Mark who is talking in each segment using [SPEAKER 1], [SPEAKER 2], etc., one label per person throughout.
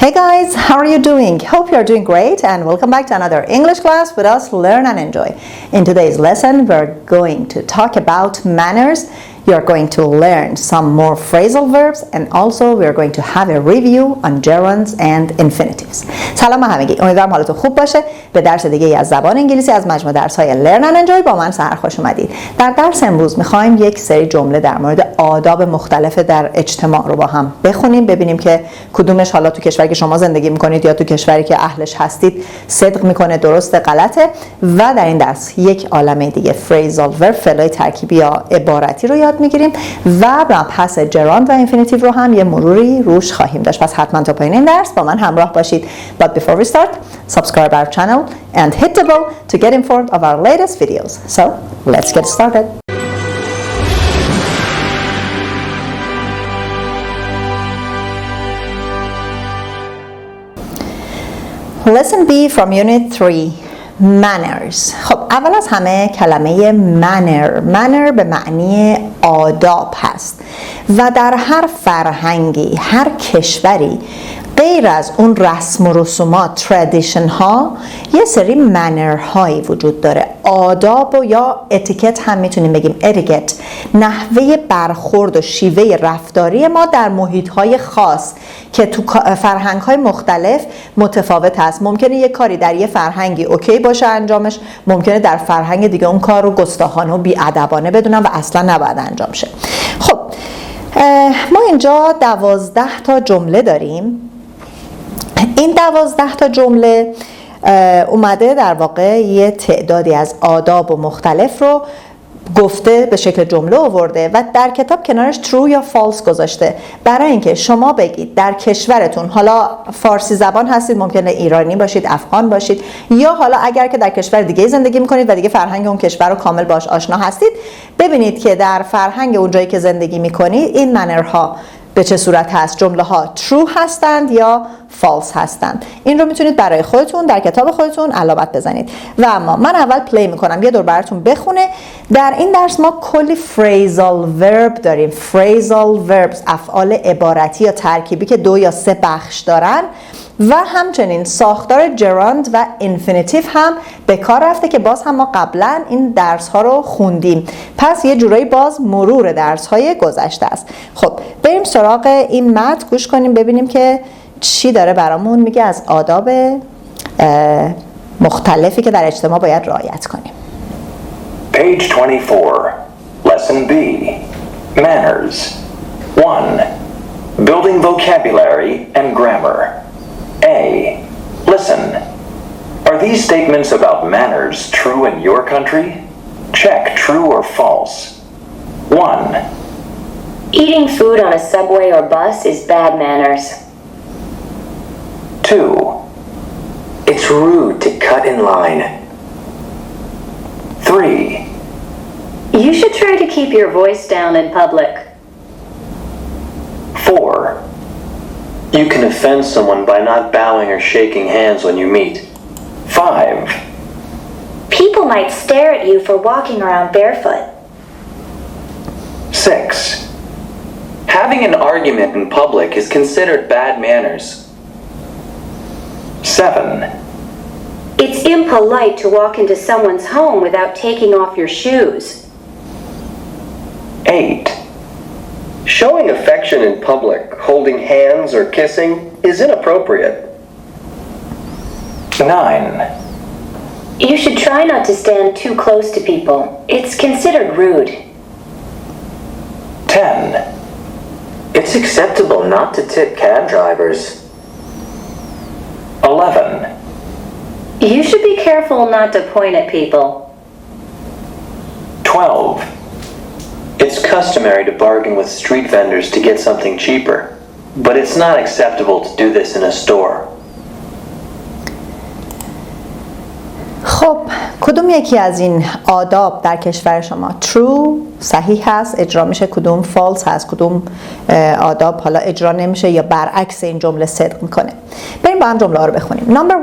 [SPEAKER 1] Hey guys, how are you doing? Hope you're doing great and welcome back to another English class with us, Learn and Enjoy. In today's lesson, we're going to talk about manners. You're going to learn some more phrasal verbs and also we're going to have a review on gerunds and infinitives. سلام همگی. امیدوارم حالتون خوب باشه. به درس دیگه از زبان انگلیسی از مجموعه درس‌های Learn and Enjoy با من سحر خوش اومدید. در درس امروز می‌خوایم یک سری جمله در مورد آداب مختلف در اجتماع رو با هم بخونیم، ببینیم که کدومش حالا تو کشوری که شما زندگی می‌کنید یا تو کشوری که اهلش هستید صدق می‌کنه، درست، غلطه. و در این درس یک عالمه دیگه phrasal verb، فعل‌های ترکیبی یا عبارتی رو یاد میگیریم و پس gerund و infinitive رو هم یه مروری روش خواهیم داشت. پس حتما تا پایین این درس با من همراه باشید. But before we start, subscribe our channel and hit the bell to get informed of our latest videos. So, let's get started. Lesson B from Unit 3. manners. خب اول از همه کلمه manner به معنی آداب هست و در هر فرهنگی، هر کشوری غیر از اون رسم و رسومات، تردیشن ها، یه سری منر هایی وجود داره. آداب و یا اتیکت هم میتونیم بگیم، اتیکت، نحوه برخورد و شیوه رفتاری ما در محیط های خاص که تو فرهنگ های مختلف متفاوت هست. ممکنه یه کاری در یه فرهنگی اوکی باشه انجامش، ممکنه در فرهنگ دیگه اون کار رو گستاخانه و بی‌ادبانه بدونن و اصلا نباید انجام شه. خب ما اینجا 12 تا جمله داریم. این 12 تا جمله اومده در واقع یه تعدادی از آداب و مختلف رو گفته به شکل جمله آورده و در کتاب کنارش true یا false گذاشته برای اینکه شما بگید در کشورتون، حالا فارسی زبان هستید، ممکنه ایرانی باشید، افغان باشید، یا حالا اگر که در کشور دیگه زندگی میکنید و دیگه فرهنگ اون کشور رو کامل باش آشنا هستید، ببینید که در فرهنگ اون جایی که زندگی میکنید این منرها به چه صورت هست، جمله ها true هستند یا false هستند. این رو میتونید برای خودتون در کتاب خودتون علامت بزنید. و اما من اول پلی میکنم یه دور براتون بخونه. در این درس ما کلی phrasal verb داریم. phrasal verbs، افعال عبارتی یا ترکیبی که 2 یا 3 بخش دارن و همچنین ساختار gerund و infinitive هم به کار رفته که باز هم ما قبلا این درس ها رو خوندیم. پس یه جورایی باز مرور درس های گذشته است. خب بریم سراغ این متن، گوش کنیم ببینیم که چی داره برامون میگه از آداب مختلفی که در اجتماع باید رعایت کنیم.
[SPEAKER 2] Page 24, Lesson B, Manners. 1. Building vocabulary and grammar. A. Listen. Are these statements about manners true in your country? Check true or false. 1.
[SPEAKER 3] Eating food on a subway or bus is bad manners.
[SPEAKER 2] 2. It's rude to cut in line. 3.
[SPEAKER 3] You should try to keep your voice down in public.
[SPEAKER 2] 4. You can offend someone by not bowing or shaking hands when you meet. 5.
[SPEAKER 3] People might stare at you for walking around barefoot.
[SPEAKER 2] 6. Having an argument in public is considered bad manners. 7.
[SPEAKER 3] It's impolite to walk into someone's home without taking off your shoes.
[SPEAKER 2] 8.
[SPEAKER 4] Showing affection in public, holding hands or kissing, is inappropriate.
[SPEAKER 2] 9.
[SPEAKER 3] You should try not to stand too close to people. It's considered rude.
[SPEAKER 2] 10.
[SPEAKER 4] It's acceptable not to tip cab drivers.
[SPEAKER 2] 11.
[SPEAKER 3] You should be careful not to point at people.
[SPEAKER 2] 12.
[SPEAKER 4] It's customary to bargain with street vendors to get something cheaper, but it's not acceptable to do this in a store.
[SPEAKER 1] خب کدوم یکی از این آداب در کشور شما true صحیح هست اجرا میشه، کدوم false هست، کدوم آداب حالا اجرا نمیشه یا برعکس این جمله صدق میکنه؟ بریم با هم جمله ها رو بخونیم. Number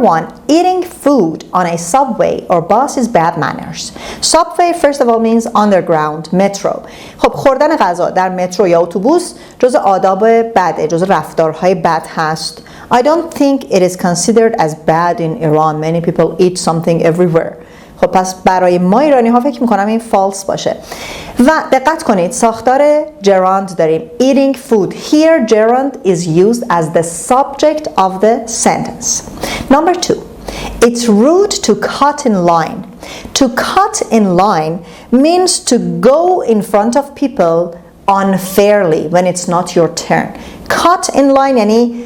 [SPEAKER 1] 1, eating food on a subway or bus is bad manners. Subway first of all means underground, metro. خب خوردن غذا در مترو یا اتوبوس جزء آداب بده، جزء رفتارهای بد هست. I don't think it is considered as bad in Iran. Many people eat something everywhere. خب پس برای ما ایرانی ها فکر میکنم این false باشه. و دقت کنید ساختار gerund داریم. Eating food. Here gerund is used as the subject of the sentence. Number 2. It's rude to cut in line. To cut in line means to go in front of people unfairly when it's not your turn. Cut in line یعنی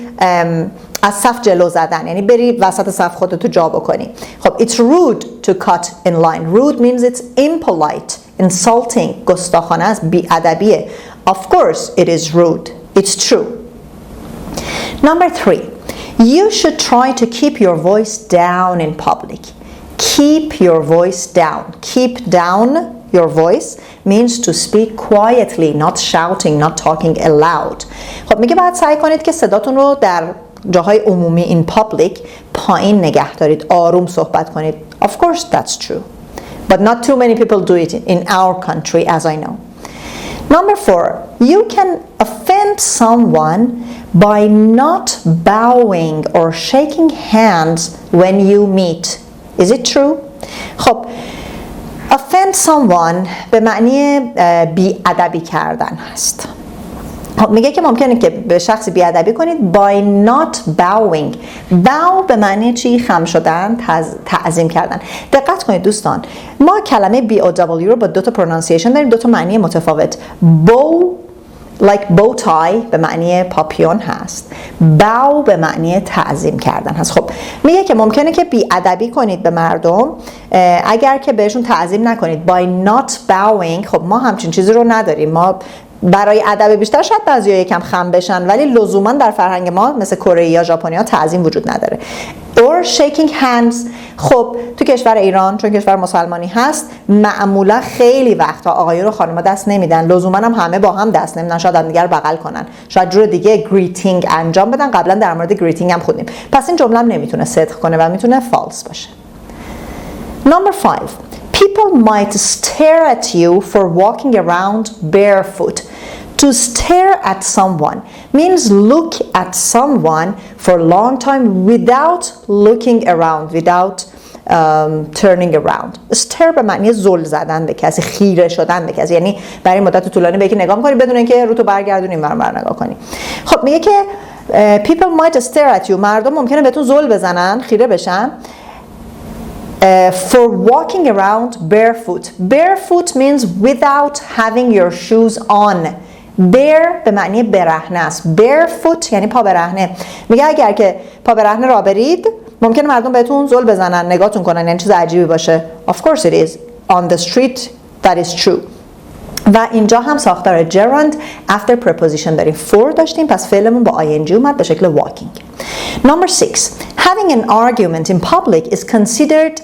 [SPEAKER 1] از صف جلو زدن، یعنی بری وسط صف خودتو جا بکنی. خب it's rude to cut in line. Rude means it's impolite, insulting, گستاخانه است، بی‌ادبیه. Of course it is rude. It's true. Number 3. You should try to keep your voice down in public. Keep your voice down. Keep down your voice means to speak quietly, not shouting, not talking aloud. خب میگه باید سعی کنید که صداتون رو در جاهای عمومی in public پایین نگه دارید، آروم صحبت کنید. Of course that's true. But not too many people do it in our country as I know. Number 4, you can offend someone by not bowing or shaking hands when you meet. Is it true? خب offend someone به معنی بی‌ادبی کردن هست. میگه که ممکنه که به شخصی بی‌ادبی کنید by not bowing. bow به معنی چی؟ خم شدن، تعظیم کردن. دقت کنید دوستان، ما کلمه bow رو با دو تا pronunciation داریم، دو تا معنی متفاوت. bow like bow tie به معنی پاپیون هست، bow به معنی تعظیم کردن هست. خب میگه که ممکنه که بی‌ادبی کنید به مردم اگر که بهشون تعظیم نکنید by not bowing. خب ما همچین چیزی رو نداریم. ما برای ادب بیشتر شاید بعضیا یکم خم بشن، ولی لزوما در فرهنگ ما مثل کره یا ژاپنی ها تعظیم وجود نداره. or shaking hands. خب تو کشور ایران چون کشور مسلمانی هست معمولا خیلی وقتا آقایون و خانم‌ها دست نمیدن، لزوما هم همه با هم دست نمیدن، شاید هم دیگه رو بغل کنن، شاید جور دیگه greeting انجام بدن. قبلا در مورد greeting هم خوندیم. پس این جمله هم نمیتونه صدق کنه و میتونه false باشه. Number 5. People might stare at you for walking around barefoot. To stare at someone means look at someone for a long time without looking around, without turning around. Stare به معنی زل زدن به کسی، خیره شدن به کسی، یعنی برای مدت طولانی به یکی نگاه می‌کنی بدون اینکه رو تو برگردونی اینور نگاه کنی. خب میگه که people might stare at you. مردم ممکنه بهتون زل بزنن، خیره بشن. For walking around barefoot. Barefoot means without having your shoes on. bare به معنی برهنه است. barefoot یعنی پا برهنه. میگه اگر که پا برهنه راه برید ممکنه مردم بهتون زل بزنن، نگاهتون کنن، یعنی چیز عجیبی باشه. Of course it is. On the street that is true. و اینجا هم ساختار gerund after preposition داریم. for داشتیم پس فعلمون با ing اومد به شکل walking. Number 6. Having an argument in public is considered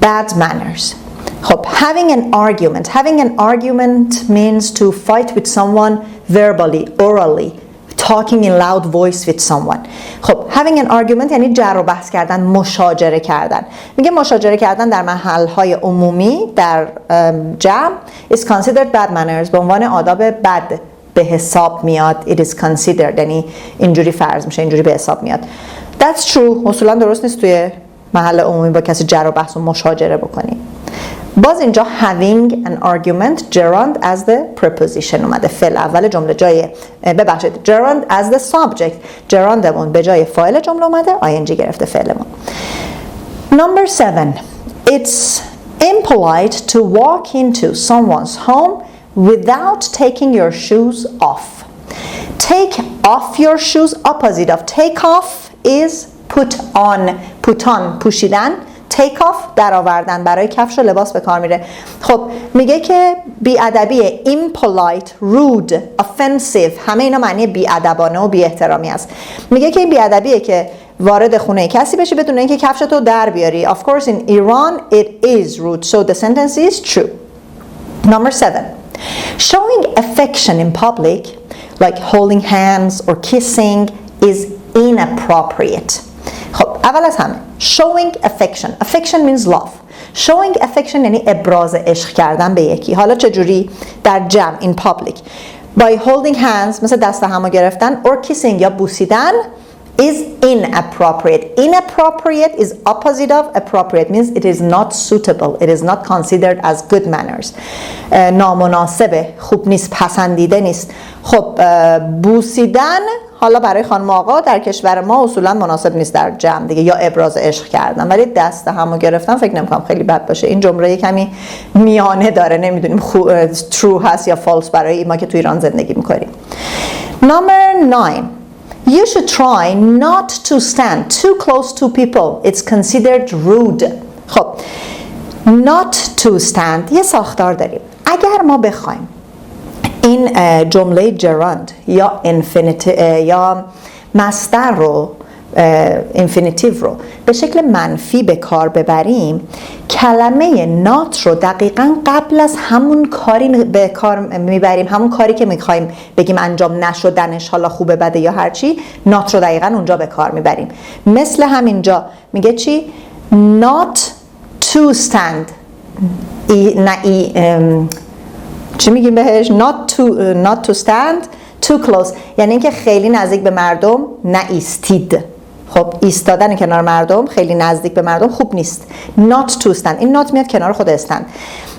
[SPEAKER 1] bad manners. خب having an argument means to fight with someone verbally, orally, talking in loud voice with someone. خب having an argument یعنی جر و بحث کردن، مشاجره کردن. میگه مشاجره کردن در محل‌های عمومی در جمع is considered bad manners، به عنوان آداب بد به حساب میاد. It is considered یعنی اینجوری فرض میشه، اینجوری به حساب میاد. That's true. اصولا درست نیست توی محل عمومی با کسی جر و بحث و مشاجره بکنی. باز اینجا having an argument gerund as the preposition اومده. فعل اول جمله جای ببخشید gerund as the subject. gerundمون به جای فاعل جمله اومده، ing گرفته فعلمون. Number 7. It's impolite to walk into someone's home without taking your shoes off. Take off your shoes, opposite of take off is put on. put on پوشیدن، take off در آوردن، برای کفش و لباس به کار میره. خب میگه که بی‌ادبی impolite, rude, offensive همه اینا معنی بی‌ادبانه و بی‌احترامی است. میگه که این بی‌ادبیه که وارد خونه کسی بشی بدون اینکه کفشتو در بیاری. Of course in Iran it is rude, so the sentence is true. Number 7. Showing affection in public, like holding hands or kissing, is inappropriate. خب اول از همه showing affection. Affection means love. Showing affection یعنی ابراز عشق کردن به یکی. حالا چجوری؟ در جمع in public. By holding hands مثل دست همو گرفتن or kissing یا بوسیدن is inappropriate. Inappropriate is opposite of appropriate, means it is not suitable. It is not considered as good manners. نامناسبه، خوب نیست، پسندیده نیست. خب بوسیدن حالا برای خانم آقا در کشور ما اصولا مناسب نیست در جمع دیگه، یا ابراز عشق کردن، ولی دست همو گرفتن فکر نمی‌کنم خیلی بد باشه. این جمله کمی میانه داره، نمیدونیم true هست یا false برای ما که تو ایران زندگی می‌کنیم. Number 9. You should try not to stand too close to people. It's considered rude. خب not to stand یه ساختار داریم. اگر ما بخوایم این جمله gerund یا یا مصدر رو infinitive رو به شکل منفی به کار ببریم، کلمه not رو دقیقاً قبل از همون کاری به کار میبریم، همون کاری که میخوایم بگیم انجام نشدنش، حالا خوبه بده یا هرچی، not رو دقیقاً اونجا به کار میبریم. مثل همینجا میگه چی؟ not to stand. چی میگیم بهش؟ not to stand too close، یعنی اینکه خیلی نزدیک به مردم نایستید. خب ایستادن کنار مردم، خیلی نزدیک به مردم خوب نیست. not to stand، این not میاد کنار خود stand.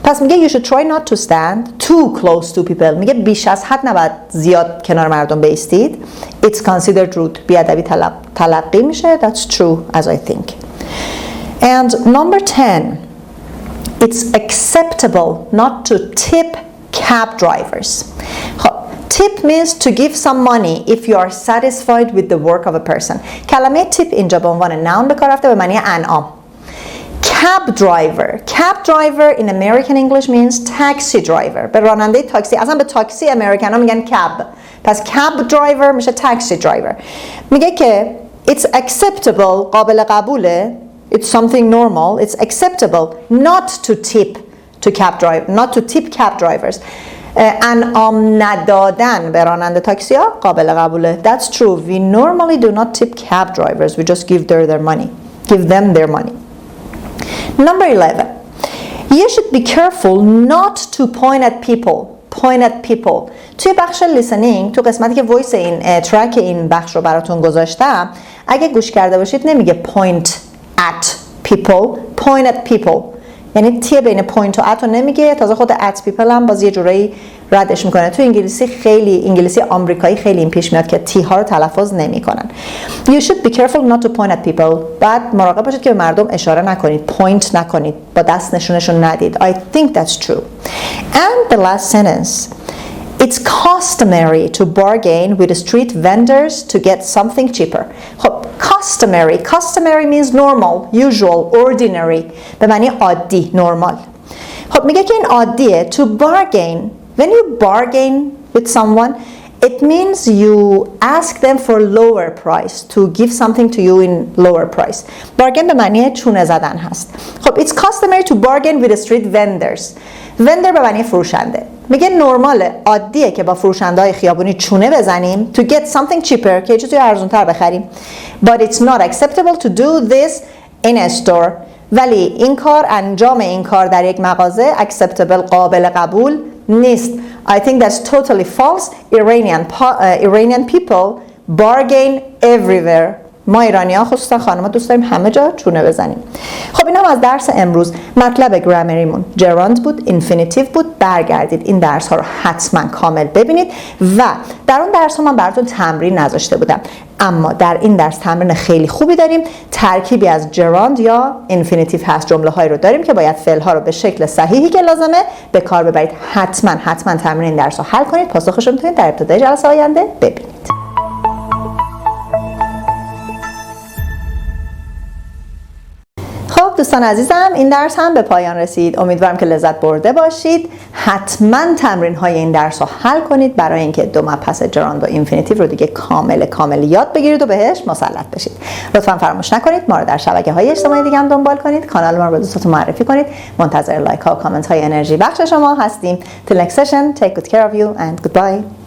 [SPEAKER 1] پس میگه you should try not to stand too close to people. میگه بیش از حد نباید زیاد کنار مردم بایستید. It's considered rude. بیادبی تلقی میشه. That's true as I think. And number 10. It's acceptable not to tip cab drivers. خب tip means to give some money if you are satisfied with the work of a person. کلمه tip اینجا به عنوان noun به کار رفته به معنی انعام. Cab driver in American English means taxi driver. به راننده تاکسی، اصلا به تاکسی امریکن ها میگن cab. پس cab driver میشه taxi driver. میگه که it's acceptable، قابل قبوله، it's something normal, it's acceptable not to tip cab drivers. انعام ندادن به راننده تاکسی ها قابل قبوله. That's true. We normally do not tip cab drivers. We just give them their money. Number 11. You should be careful not to point at people. توی بخش listening، تو قسمتی که وایس این ترک این بخش رو براتون گذاشتم، اگه گوش کرده باشید نمیگه point at people. یعنی تی بین پوینت و ات رو نمیگه، تازه خود ات پیپل هم باز یه جورایی ردش میکنه. تو انگلیسی آمریکایی خیلی این پیش میاد که تی ها رو تلفظ نمیکنن. You should be careful not to point at people. بعد مراقب باشید که به مردم اشاره نکنید، پوینت نکنید، با دست نشونشون ندید. I think that's true. And the last sentence. It's customary to bargain with street vendors to get something cheaper. خب customary means normal, usual, ordinary. به معنی عادی، normal. خب میگه که این عادیه. To bargain, when you bargain with someone, it means you ask them for lower price, to give something to you in lower price. bargain به معنی چونه زدن هست. خب it's customary to bargain with street vendors. vendor به معنی فروشنده. میگه نرماله، عادیه که با فروشنده های خیابونی چونه بزنیم to get something cheaper، که یه چیزی ارزونتر بخریم. But it's not acceptable to do this in a store. ولی انجام این کار در یک مغازه acceptable، قابل قبول نیست. I think that's totally false. Iranian people bargain everywhere. ما ایرانی‌ها خصوصا خانم‌ها دوست داریم همه جا چونه بزنیم. خب اینا هم از درس امروز. مطلب گرامریمون gerund بود، infinitive بود. برگردید این درس‌ها رو حتما کامل ببینید و در اون درس‌ها من براتون تمرین نذاشته بودم. اما در این درس تمرین خیلی خوبی داریم. ترکیبی از gerund یا infinitive هست. جمله‌هایی رو داریم که باید فعل‌ها رو به شکل صحیحی که لازمه به کار ببرید. حتما تمرین این درس رو حل کنید. پاسخش رو می‌تونید در ابتدای جلسه آینده ببینید. دوستان عزیزم، این درس هم به پایان رسید. امیدوارم که لذت برده باشید. حتما تمرین های این درس رو حل کنید برای اینکه دو مبحث gerund و infinitive رو دیگه کامل یاد بگیرید و بهش مسلط بشید. لطفا فراموش نکنید ما رو در شبکه‌های اجتماعی دیگه هم دنبال کنید. کانال ما رو به دوستاتون معرفی کنید. منتظر لایک ها و کامنت های انرژی بخش شما هستیم. Till next session, take good care of you and goodbye.